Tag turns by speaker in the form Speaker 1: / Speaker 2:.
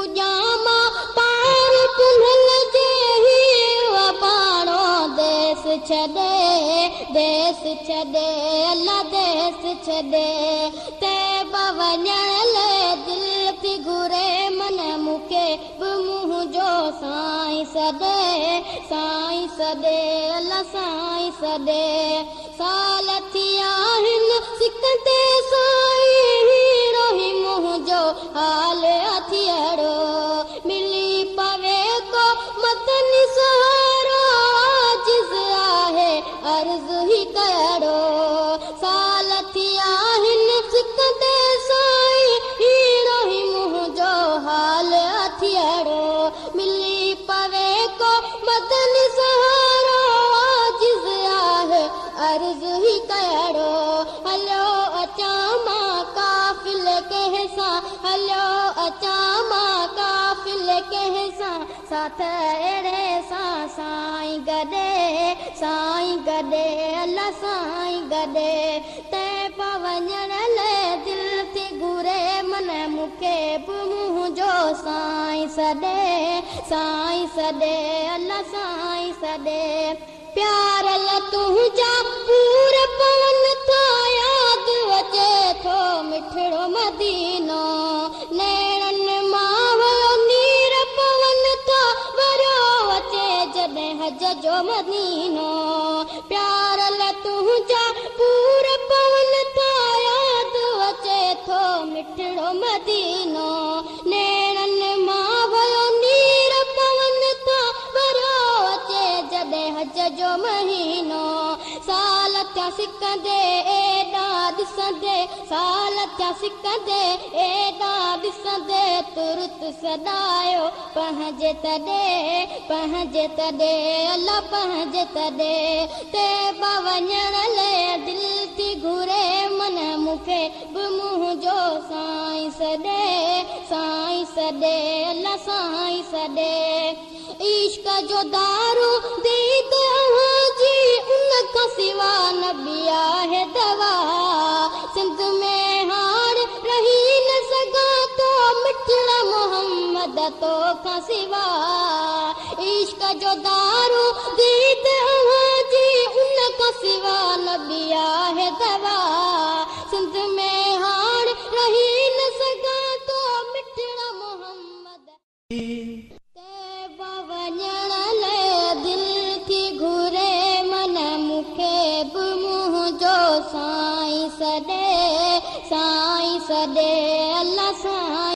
Speaker 1: पुजामा पार पुनल जे ही बाणो देश छॾे अल्लाह देश छॾे ते बवञण दिल थी घुरे मन मूंखे बि मुंहिंजो साईं सॾे अल्लाह साईं सॾे साल थी आहिनि सिकंदे साईं हीरो ही मुंहिंजो हाल अथियड़ो मिली पवे को मदनी सहारो आजिज़ आहे अर्ज़ ही कड़ो साल थी आहिनि सिकंदे साईं हीरो ही मुंहिंजो हाल अथियड़ो मिली पवे को मदनी सहारो आजिज़ आहे अर्ज़ ही कड़ो हलो अचां मां काफ़िले कंहिं सां हलो अचां मां काफ़िले कंहिं सां साथ अहिड़े सां साईं गॾे अल्लाह साईं गॾे तंहिं पवञण लाइ दिलि थी घुरे मन मूंखे बि मुंहिंजो साईं सॾे अल्लाह साईं सॾे प्यार तुंहिंजा पूर पवन था यादि अचे थो मिठड़ो मदीनो नैणनि मां वियो नीर पवन था वरियो अचे जॾहिं हज जो मदीनो प्यार तुंहिंजा पूर पवन था यादि अचे थो मिठड़ो मदीनो नैणनि मां वियो नीर पवन था वरियो अचे जॾहिं हज जो महीनो साल थिया सिकंदे एॾा ॾिसंदे साल थिया सिकंदे एॾा ॾिसंदे तुरत सदायो पंहिंजे तॾे अल्लाह पंहिंजे तॾे ते वञण लाइ दिलि थी घुरे मन मूंखे बि मुंहिंजो साईं सॾे अल्लाह साईं सॾे इश्क जो दारू दीद जी उन खां सिवा न ॿी आहे दवा सिंध में हार रही न सघां थो मिठड़ा मोहम्मद तो खां सिवा इश्क जो दारू दीद जी उन खां सिवा न ॿी आहे दवा सिंध में हार रही न सघां थो मिठड़ा मोहम्मद वञण लाइ दिलि थी घुरे मन मूंखे बि मुंहिंजो साईं सॾे